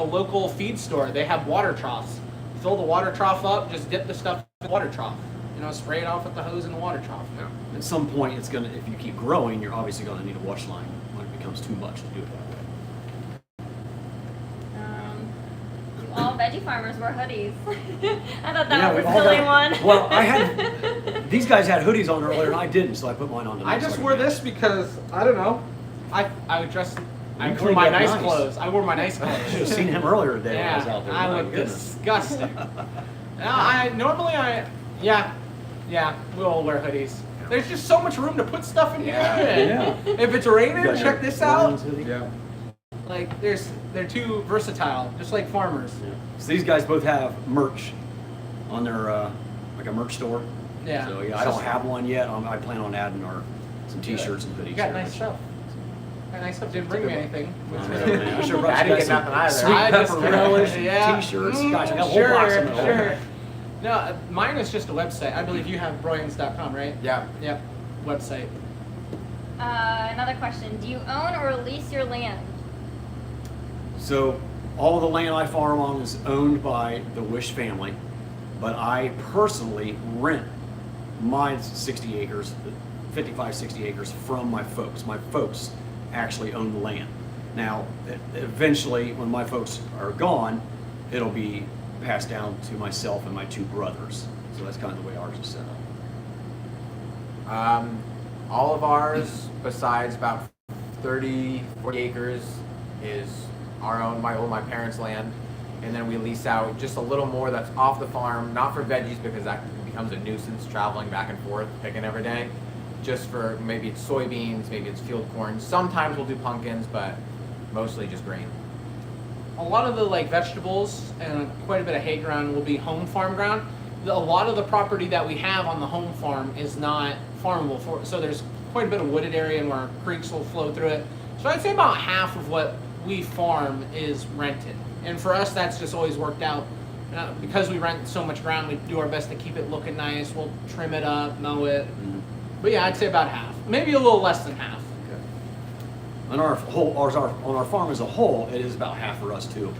local feed store. They have water troughs. Fill the water trough up, just dip the stuff in the water trough. You know, spray it off with the hose in the water trough. Yeah. At some point, it's gonna. If you keep growing, you're obviously gonna need a wash line when it becomes too much to do it that way. All veggie farmers wear hoodies. I thought that was we've a all silly got- one. Well, I had these guys had hoodies on earlier, and I didn't, so I put mine on tonight. I just so wore can this because I don't know. I would dress. I You wore cleaned my up nice nice. clothes. I wore my nice I should have clothes. seen him earlier today when I was out there. I My look goodness. disgusting. Yeah, we all wear hoodies. There's just so much room to put stuff in here. Yeah. Yeah. If it's raining, You got check your this out. Broyan's hoodie? Yeah. Like they're too versatile, just like farmers. Yeah. So these guys both have merch on their like a merch store. Yeah. So yeah, I don't have one yet. I plan on adding some T-shirts and hoodies. You got here, nice but- stuff. Got nice stuff. Didn't bring me anything. I know, man. I should have brought I you didn't guys get nothing either. some sweet I just- pepper relish and yeah. T-shirts. Gosh, I got a whole Sure, box of them. sure. No, mine is just a website. I believe you have Broyans.com, right? Yeah. Yep. Website. Another question. Do you own or lease your land? So all the land I farm on is owned by the Wish family, but I personally rent my 60 acres, 55, 60 acres from my folks. My folks actually own the land. Now, eventually, when my folks are gone, it'll be passed down to myself and my two brothers. So that's kind of the way ours is set up. All of ours, besides about 30, 40 acres, is our own, my parents' land. And then we lease out just a little more that's off the farm, not for veggies because that becomes a nuisance traveling back and forth, picking every day. Just for maybe it's soybeans, maybe it's field corn. Sometimes we'll do pumpkins, but mostly just grain. A lot of the like vegetables and quite a bit of hay ground will be home farm ground. A lot of the property that we have on the home farm is not farmable. So there's quite a bit of wooded area and where creeks will flow through it. So I'd say about half of what we farm is rented. And for us, that's just always worked out. Because we rent so much ground, we do our best to keep it looking nice. We'll trim it up, mow it. Mm-hmm. But yeah, I'd say about half. Maybe a little less than half. On our farm as a whole, it is about half for us too.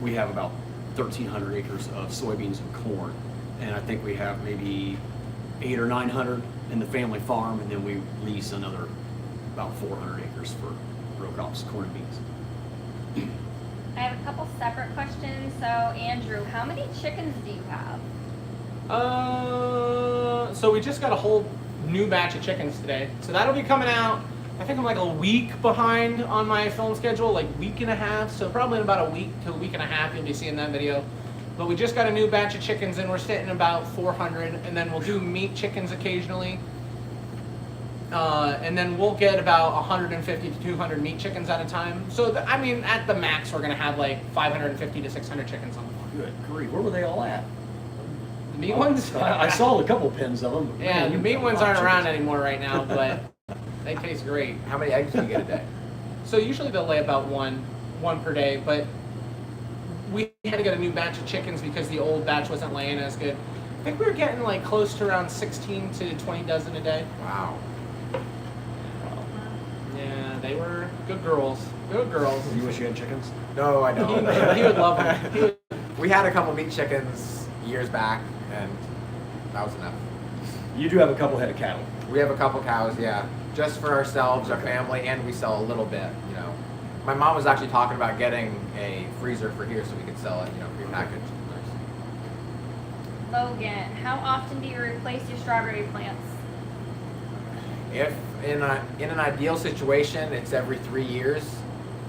We have about 1,300 acres of soybeans and corn, and I think we have maybe 800 or 900 in the family farm, and then we lease another about 400 acres for row crops, corn and beans. I have a couple separate questions. So, Andrew, how many chickens do you have? So we just got a whole new batch of chickens today. So that'll be coming out. I think I'm like a week behind on my film schedule, like week and a half. So probably in about a week to a week and a half, you'll be seeing that video. But we just got a new batch of chickens and we're sitting about 400, and then we'll do meat chickens occasionally. And then we'll get about 150 to 200 meat chickens at a time. So, I mean, at the max, we're going to have like 550 to 600 chickens on the farm. Good grief, where were they all at? The meat ones? I saw a couple pens of them. But Yeah, man, the you've meat got a ones lot of aren't around chickens. anymore right now, but they taste great. How many eggs do you get a day? So usually they'll lay about one per day, but we had to get a new batch of chickens because the old batch wasn't laying as good. I think we were getting like close to around 16 to 20 dozen a day. Wow. Yeah, they were good girls. Good girls. You wish you had chickens? No, I He don't. would love them. He would, We had a couple meat chickens years back, and that was enough. You do have a couple head of cattle. We have a couple cows, yeah, just for ourselves, our family, and we sell a little bit, you know. My mom was actually talking about getting a freezer for here so we could sell it, you know, prepackaged. Logan, how often do you replace your strawberry plants? If in an ideal situation, it's every 3 years,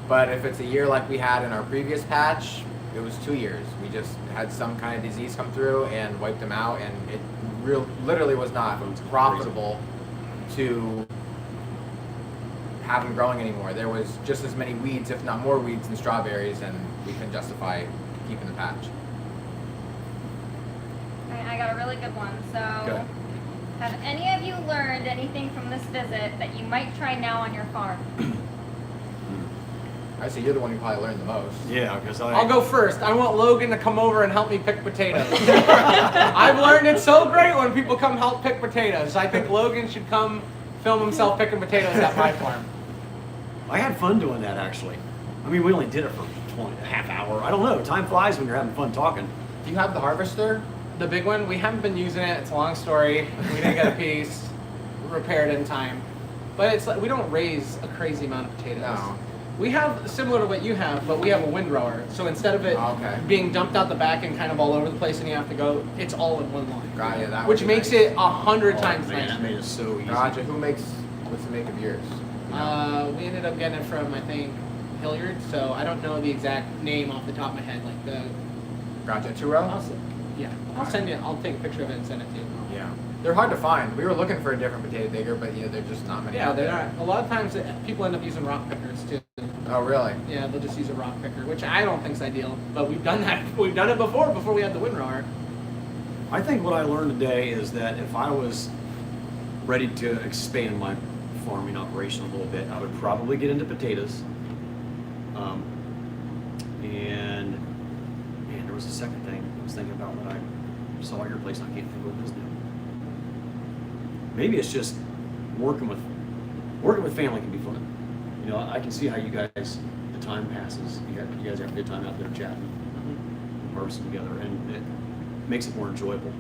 but if it's a year like we had in our previous patch, it was 2 years. We just had some kind of disease come through and wiped them out, and it literally was not profitable to have them growing anymore. There was just as many weeds, if not more weeds, than strawberries, and we couldn't justify keeping the patch. I got a really good one. So, Okay. have any of you learned anything from this visit that you might try now on your farm? I say you're the one who probably learned the most. Yeah, because I'll go first. I want Logan to come over and help me pick potatoes. I've learned it's so great when people come help pick potatoes. I think Logan should come film himself picking potatoes at my farm. I had fun doing that actually. I mean, we only did it for a half hour. I don't know. Time flies when you're having fun talking. Do you have the harvester? The big one, we haven't been using it. It's a long story. We didn't get a piece repaired in time. But it's like we don't raise a crazy amount of potatoes. No. We have similar to what you have, but we have a windrower. So instead of it Okay. being dumped out the back and kind of all over the place and you have to go, it's all in one line. Got you, that would Which be makes nice. it 100 Oh, times man, that nicer. made it so easy. Gotcha. What's the make of yours? You know? We ended up getting it from, I think, Hilliard. So I don't know the exact name off the top of my head. Like the, Gotcha. 2-row? I'll send you. I'll take a picture of it and send it to you. Yeah. They're hard to find. We were looking for a different potato digger, but they're just not many. Yeah, out they're there. not. A lot of times people end up using rock pickers too. Oh, really? Yeah, they'll just use a rock picker, which I don't think is ideal. But we've done that. We've done it before we had the windrower. I think what I learned today is that if I was ready to expand my farming operation a little bit, I would probably get into potatoes. And man, there was a second thing I was thinking about when I saw your place. I can't think of what it is now. Maybe it's just working with family can be fun. You know, I can see how you guys, the time passes. You guys have a good time out there chatting, harvesting together, and it makes it more enjoyable.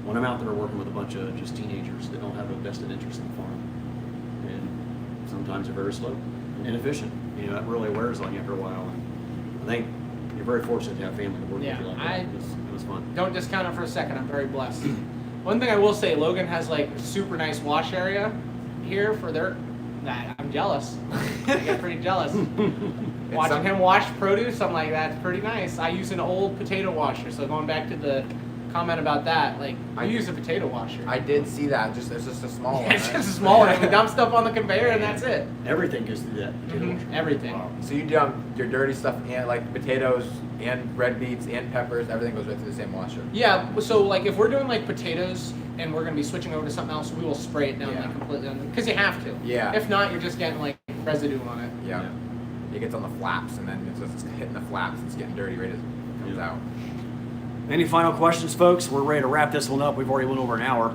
When I'm out there working with a bunch of just teenagers that don't have a vested interest in the farm, and sometimes they're very slow and inefficient. You know, that really wears on you after a while. And I think you're very fortunate to have family to work with you like that. It was fun. Don't discount it for a second. I'm very blessed. One thing I will say, Logan has like a super nice wash area here for their. I'm jealous. I get pretty jealous. Watching him wash produce, I'm like, that's pretty nice. I use an old potato washer, so going back to the comment about that, like, I use a potato washer. I did see that. It's just a small one. It's Right? just a small one. I can dump stuff on the conveyor, and that's it. Everything goes through that. Everything. Wow. So you dump your dirty stuff and like potatoes and red beets and peppers, everything goes right through the same washer. Yeah, so like if we're doing like potatoes and we're gonna be switching over to something else, we will spray it down Yeah. like completely, because you have to. Yeah. If not, you're just getting like residue on it. Yeah. It gets on the flaps and then it's just hitting the flaps. It's getting dirty right as it comes out. Any final questions, folks? We're ready to wrap this one up. We've already went over an hour.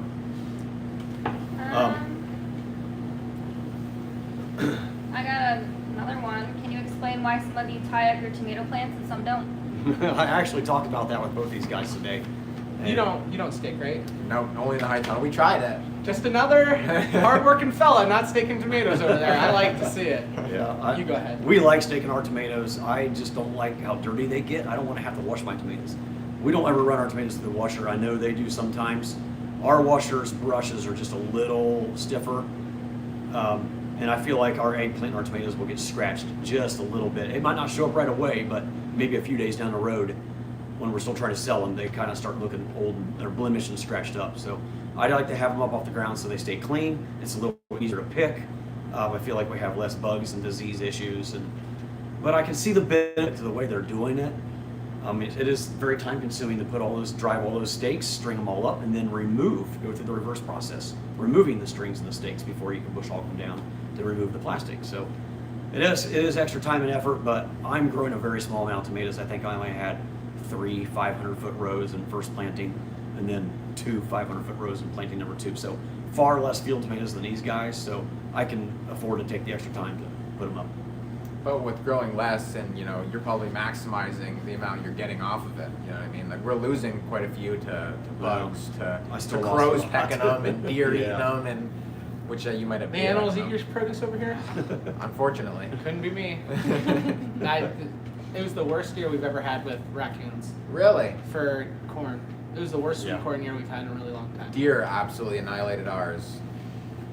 I got another one. Can you explain why some of you tie up your tomato plants and some don't? I actually talked about that with both these guys today. You don't stick, right? No, only in the high tunnel. We tried it. Just another hard-working fella not sticking tomatoes over there. I like to see it. Yeah, You go ahead. We like staking our tomatoes. I just don't like how dirty they get. I don't want to have to wash my tomatoes. We don't ever run our tomatoes through the washer. I know they do sometimes. Our washers, brushes are just a little stiffer. And I feel like our eggplant and our tomatoes will get scratched just a little bit. It might not show up right away, but maybe a few days down the road when we're still trying to sell them, they kind of start looking old and they're blemished and scratched up. So I like to have them up off the ground so they stay clean. It's a little easier to pick. I feel like we have less bugs and disease issues. But I can see the benefit to the way they're doing it. It is very time consuming to drive all those stakes, string them all up, and then go through the reverse process, removing the strings and the stakes before you can bush hog them down to remove the plastic. So it is extra time and effort, but I'm growing a very small amount of tomatoes. I think I only had 3 500-foot rows in first planting, and then 2 500-foot rows in planting number 2. So far less field tomatoes than these guys, so I can afford to take the extra time to put them up. But with growing less, and you're probably maximizing the amount you're getting off of it. You know what I mean? Like we're losing quite a few to bugs, to crows pecking them, and deer eating them, and which you might have. The animals eat your produce over here? Unfortunately. Couldn't be me. It was the worst year we've ever had with raccoons Really? for corn. It was the worst sweet Yeah. corn year we've had in a really long time. Deer absolutely annihilated ours.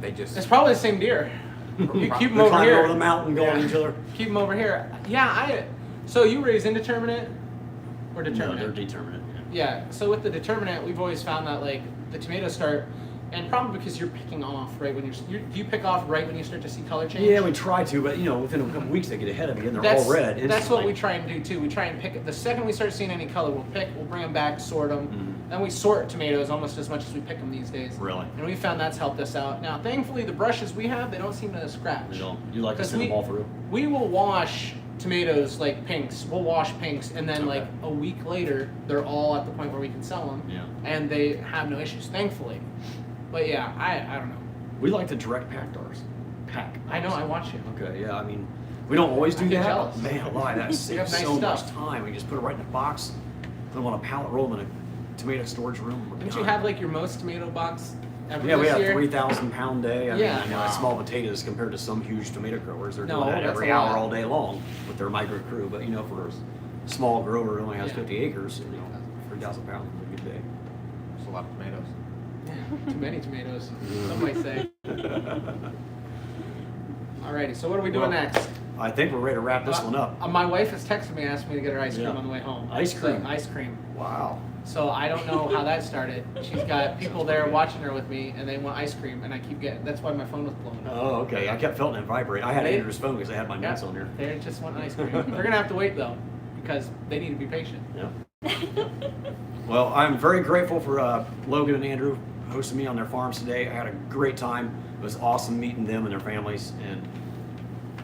They just. It's probably the same deer. You keep them They're over climbing here. over the mountain, going at each other. Keep them over here. Yeah, so you raise indeterminate or No, determinate? they're determinate. Yeah, so with the determinate, we've always found that like the tomatoes start, and probably because you're picking off right when do you pick off right when you start to see color change? Yeah, we try to, but within a couple weeks they get ahead of you and they're all red. That's what instantly. we try and do too. We try and pick it. The second we start seeing any color, we'll bring them back, sort them. Mhm. Then we sort tomatoes almost as much as we pick them these days. Really? And we found that's helped us out. Now, thankfully, the brushes we have, they don't seem to scratch. They don't. You like to 'Cause send them all through? We will wash tomatoes like pinks. We'll wash pinks, and then Okay. like a week later, they're all at the point where we can sell them. Yeah. And they have no issues, thankfully. But yeah, I don't know. We like to direct pack ours. I know. I watch you. Okay, yeah, we don't always do I get that. jealous. Man, alive, that You saves have nice so much stuff. time. We just put it right in a box, put them on a pallet, roll them in a tomato storage room. we're Didn't done. you have like your most tomato box ever Yeah, we this have year? 3,000 pound day. I Yeah. mean, Wow. small potatoes compared to some huge tomato growers. They're No, doing that that's every a hour lot. all day long with their micro crew. But for a small grower who only has Yeah. 50 acres, 3,000 pounds is a good day. There's a lot of tomatoes. Too many tomatoes, some might say. Alrighty, so what are we doing Well, next? I think we're ready to wrap this one up. My wife has texted me, asked me to get her ice cream Yeah. on the way home. Ice cream? So, ice cream. Wow. So I don't know how that started. She's got people there watching her with me, and they want ice cream, and I keep getting. That's why my phone was blowing up. Oh, okay. I kept feeling it vibrate. I had They- Andrew's phone because I had my notes on here. They just want ice cream. They're gonna have to wait though, because they need to be patient. Yeah. Well, I'm very grateful for Logan and Andrew hosting me on their farms today. I had a great time. It was awesome meeting them and their families, and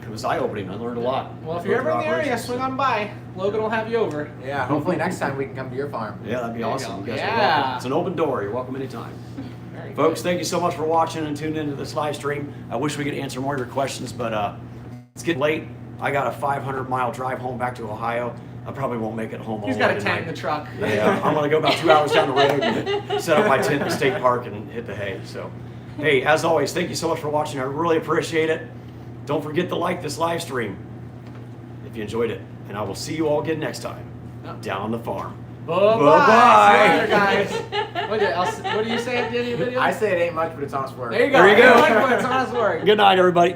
it was eye-opening. I learned a lot. Well, if you're ever in the area, Operations. swing on by. Logan will have you over. Yeah, hopefully next time we can come to your farm. Yeah, that'd be There you awesome. go. You guys are Yeah. welcome. It's an open door. You're welcome anytime. Very Folks, good. thank you so much for watching and tuning into this live stream. I wish we could answer more of your questions, but it's getting late. I got a 500-mile drive home back to Ohio. I probably won't make it home. He's all got to night tang tonight. the truck. Yeah, I'm gonna go about 2 hours down the road and set up my tent in the state park and hit the hay. So, hey, as always, thank you so much for watching. I really appreciate it. Don't forget to like this live stream if you enjoyed it, and I will see you all again next time down on the farm. Bye-bye. Bye-bye. See you later, guys. What do you say at the end of your video? I say it ain't much, but it's honest work. There you go. There you go. I like when it's honest work. Good night, everybody.